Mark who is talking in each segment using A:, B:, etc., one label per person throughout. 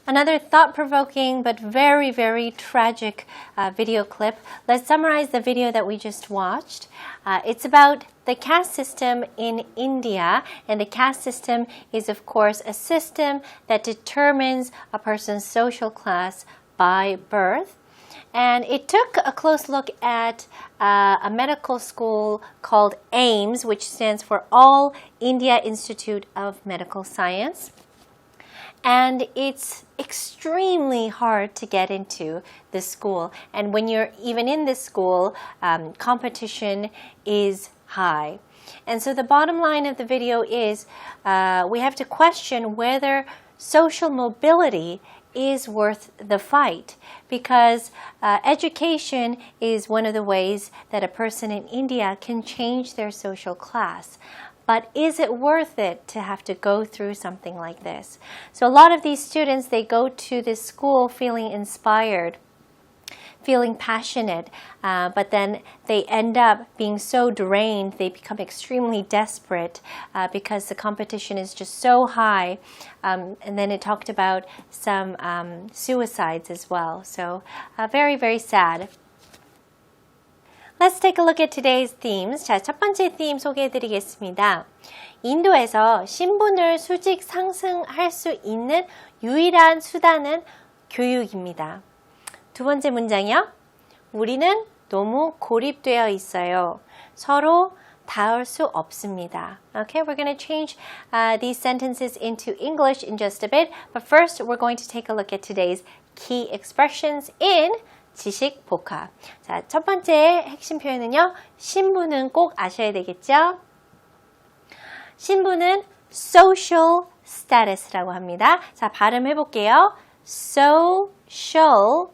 A: Another thought-provoking but very, very tragic video clip. Let's summarize the video that we just watched. It's about the caste system in India, and the caste system is, of course, a system that determines a person's social class by birth. And it took a close look at a medical school called AIMS, which stands for All India Institute of Medical Science. And it's extremely hard to get into this school. And when you're even in this school, competition is high. And so the bottom line of the video is we have to question whether social mobility is worth the fight, because education is one of the ways that a person in India can change their social class. But is it worth it to have to go through something like this? So a lot of these students, they go to this school feeling inspired, feeling passionate, but then they end up being so drained, they become extremely desperate because the competition is just so high. And then it talked about some suicides as well. So very, very sad. Let's take a look at today's themes. 자, 첫 번째 theme 소개해드리겠습니다. 인도에서 신분을 수직 상승할 수 있는 유일한 수단은 교육입니다. 두 번째 문장이요. 우리는 너무 고립되어 있어요. 서로 닿을 수 없습니다. Okay, we're going to change these sentences into English in just a bit. But first, we're going to take a look at today's key expressions in 지식 복합. 자, 첫 번째 핵심 표현은요. 신분은 꼭 아셔야 되겠죠? 신분은 social status라고 합니다. 자, 발음해 볼게요. social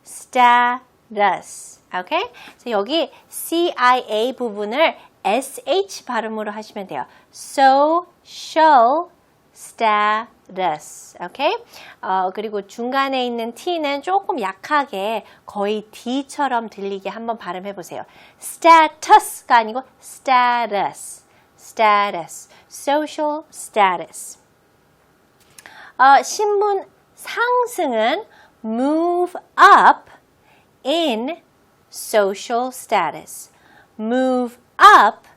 A: status. 오케이? 자, 여기 CIA 부분을 SH 발음으로 하시면 돼요. social status. 오케이? 그리고 중간에 있는 T는 조금 약하게 거의 D처럼 들리게 한번 발음해 보세요. status가 아니고 status. status. social status. 신분 상승은 move up in social status. move up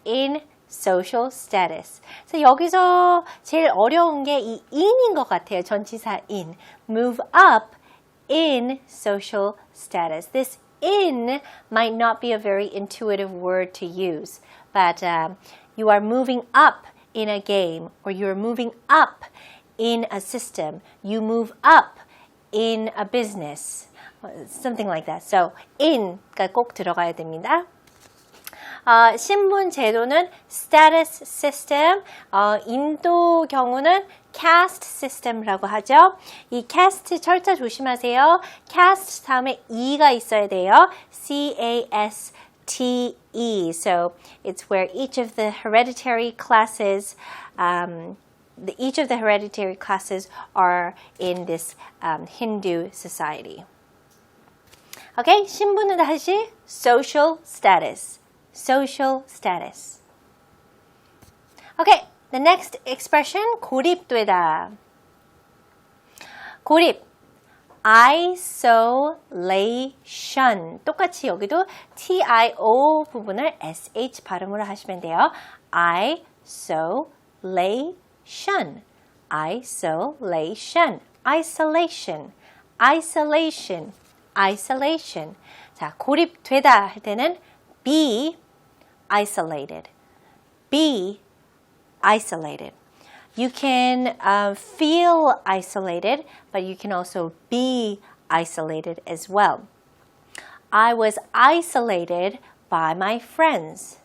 A: in social status. 그래서 여기서 제일 어려운 게 이 in인 것 같아요. 전치사 in. move up in social status. This in might not be a very intuitive word to use, but you are moving up in a game, or you're moving up in a system. You move up in a business. Something like that. So in가 꼭 들어가야 됩니다. 신분 제도는 status system, 인도 경우는 caste system라고 하죠. 이 caste 철자 조심하세요. caste 다음에 e가 있어야 돼요. C-A-S-T-E. So it's where each of the hereditary classes are in this Hindu society. Okay, 신분은 다시 social status. social status. Okay, the next expression, 고립되다. 고립, isolation. 똑같이 여기도 TIO 부분을 SH 발음으로 하시면 돼요. isolation. isolation. isolation. isolation. isolation. 자, 고립되다 할 때는 be isolated. Be isolated. You can feel isolated, but you can also be isolated as well. I was isolated by my friends.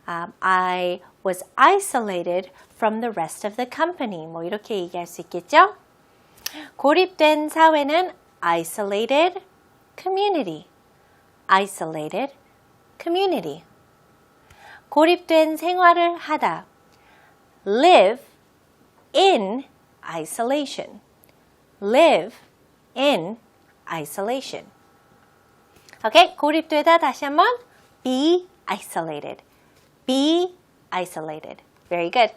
A: I was isolated from the rest of the company. 뭐 이렇게 얘기할 수 있겠죠? 고립된 사회는 isolated community. isolated community. 고립된 생활을 하다. Live in isolation. Live in isolation. Okay, 고립되다 다시 한번. Be isolated. Be isolated. Very good.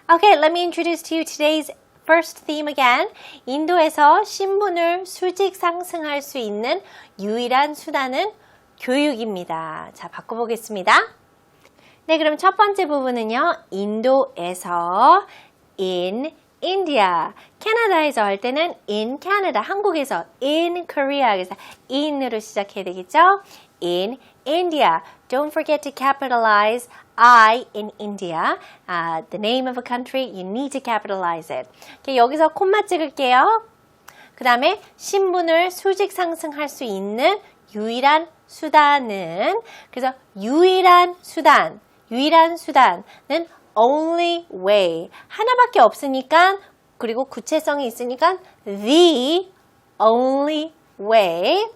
A: Okay, let me introduce to you today's first theme again. 인도에서 신분을 수직 상승할 수 있는 유일한 수단은 교육입니다. 자, 바꿔보겠습니다. 네, 그럼 첫 번째 부분은요. 인도에서 in India. 캐나다에서 할 때는 in Canada. 한국에서 in Korea. 그래서 in으로 시작해야 되겠죠? In India. Don't forget to capitalize I in India. The name of a country, you need to capitalize it. 여기서 콤마 찍을게요. 그 다음에 신분을 수직 상승할 수 있는 유일한 수단은, 그래서 유일한 수단은 only way. 하나밖에 없으니까, 그리고 구체성이 있으니까 the only way.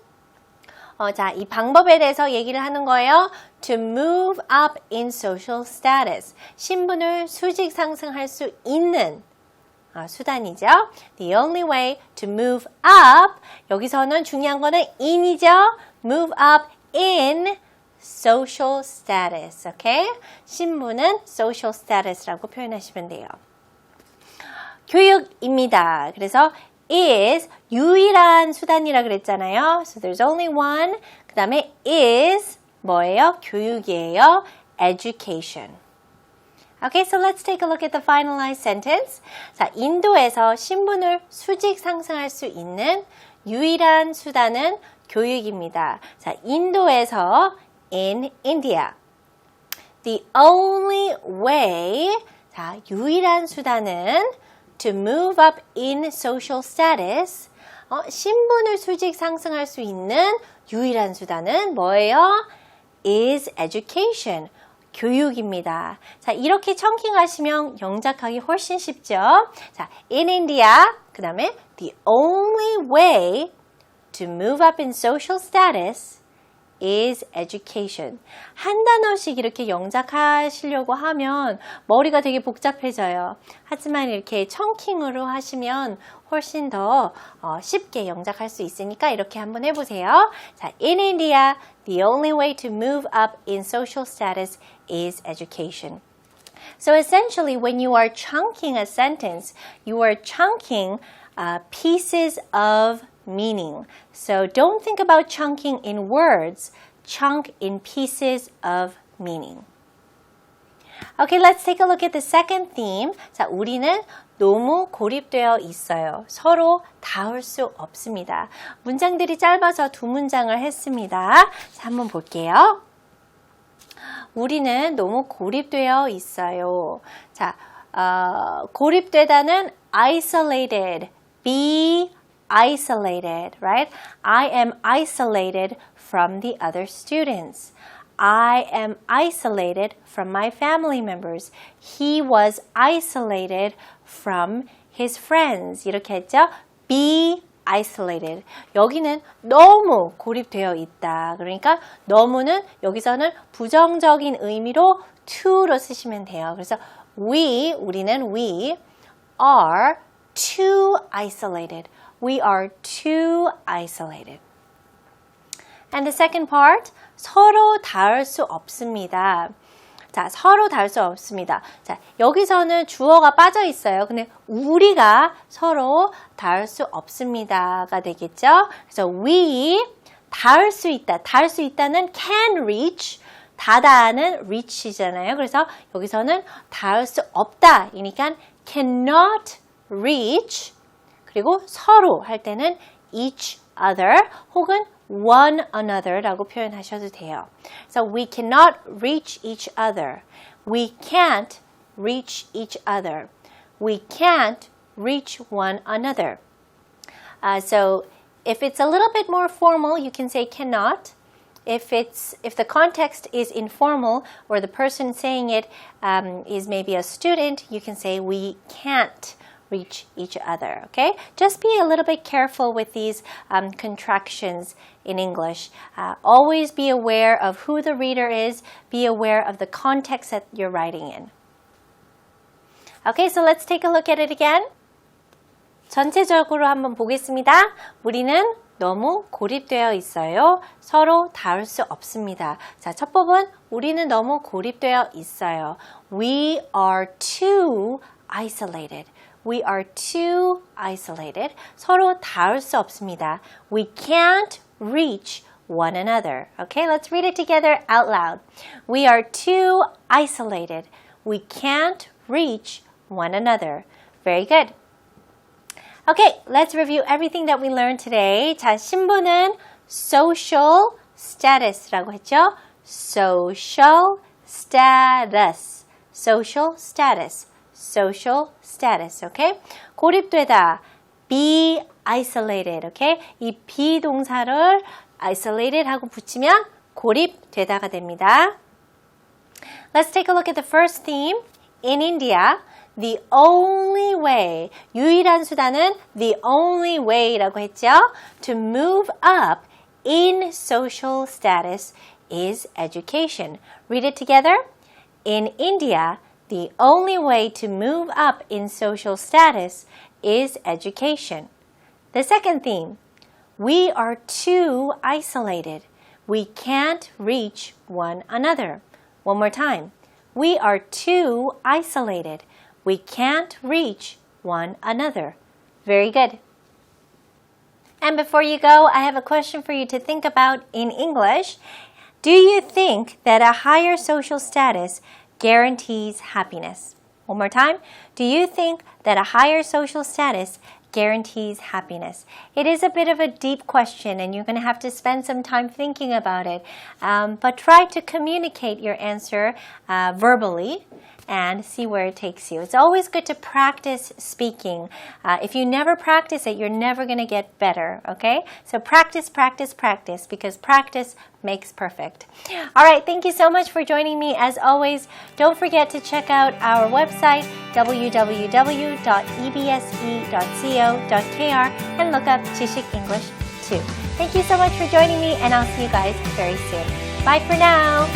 A: 자, 이 방법에 대해서 얘기를 하는 거예요. To move up in social status. 신분을 수직 상승할 수 있는 수단이죠. The only way to move up. 여기서는 중요한 거는 in이죠. Move up in social status. Okay? 신분은 social status라고 표현하시면 돼요. 교육입니다. 그래서 is 유일한 수단이라 그랬잖아요. So there's only one. 그 다음에 is 뭐예요? 교육이에요. Education. Okay, so let's take a look at the finalized sentence. 자, 인도에서 신분을 수직 상승할 수 있는 유일한 수단은 교육입니다. 자, 인도에서 in India. The only way. 자, 유일한 수단은 to move up in social status. 신분을 수직 상승할 수 있는 유일한 수단은 뭐예요? is education. 교육입니다. 자, 이렇게 청킹하시면 영작하기 훨씬 쉽죠? 자, in India. 그 다음에 the only way to move up in social status is education. 한 단어씩 이렇게 영작하시려고 하면 머리가 되게 복잡해져요. 하지만 이렇게 청킹으로 하시면 훨씬 더 쉽게 영작할 수 있으니까 이렇게 한번 해보세요. 자, in India, the only way to move up in social status is education. So essentially, when you are chunking a sentence, you are chunking pieces of meaning. So don't think about chunking in words, chunk in pieces of meaning. Okay, let's take a look at the second theme. 자, 우리는 너무 고립되어 있어요. 서로 닿을 수 없습니다. 문장들이 짧아서 두 문장을 했습니다. 자, 한번 볼게요. 우리는 너무 고립되어 있어요. 자, 고립되다는 isolated, be isolated, right? I am isolated from the other students. I am isolated from my family members. He was isolated from his friends. 이렇게 했죠? Be isolated. 여기는 너무 고립되어 있다. 그러니까 너무는 여기서는 부정적인 의미로 to로 쓰시면 돼요. 그래서 우리는 we are too isolated. We are too isolated. And the second part, 서로 닿을 수 없습니다. 자, 서로 닿을 수 없습니다. 자, 여기서는 주어가 빠져 있어요. 근데 우리가 서로 닿을 수 없습니다가 되겠죠. 그래서 we 닿을 수 있다. 닿을 수 있다는 can reach. 닿다는 reach잖아요. 그래서 여기서는 닿을 수 없다. 이니까 cannot reach. 그리고 서로 할 때는 each other 혹은 one another라고 표현하셔도 돼요. So we cannot reach each other. We can't reach each other. We can't reach one another. So if it's a little bit more formal, you can say cannot. If the context is informal or the person saying it is maybe a student, you can say we can't reach each other, okay? Just be a little bit careful with these contractions in English. Always be aware of who the reader is. Be aware of the context that you're writing in. Okay, so let's take a look at it again. 전체적으로 한번 보겠습니다. 우리는 너무 고립되어 있어요. 서로 닿을 수 없습니다. 자, 첫 부분, 우리는 너무 고립되어 있어요. We are too isolated. We are too isolated. 서로 닿을 수 없습니다. We can't reach one another. Okay, let's read it together out loud. We are too isolated. We can't reach one another. Very good. Okay, let's review everything that we learned today. 자, 신부는 social status라고 했죠? Social status. Social status. Social status. Okay? 고립되다. Be isolated. Okay? 이 be 동사를 isolated 하고 붙이면 고립되다가 됩니다. Let's take a look at the first theme. In India, the only way, 유일한 수단은 the only way라고 했죠? To move up in social status is education. Read it together. In India, the only way to move up in social status is education. The second theme, we are too isolated. We can't reach one another. One more time. We are too isolated. We can't reach one another. Very good. And before you go, I have a question for you to think about in English. Do you think that a higher social status guarantees happiness? One more time. Do you think that a higher social status guarantees happiness? It is a bit of a deep question and you're going to have to spend some time thinking about it. But try to communicate your answer verbally and see where it takes you. It's always good to practice speaking. If you never practice it, you're never going to get better, okay? So practice, practice, practice, because practice makes perfect. All right, thank you so much for joining me. As always, don't forget to check out our website, www.ebse.co.kr, and look up 지식 English too. Thank you so much for joining me, and I'll see you guys very soon. Bye for now.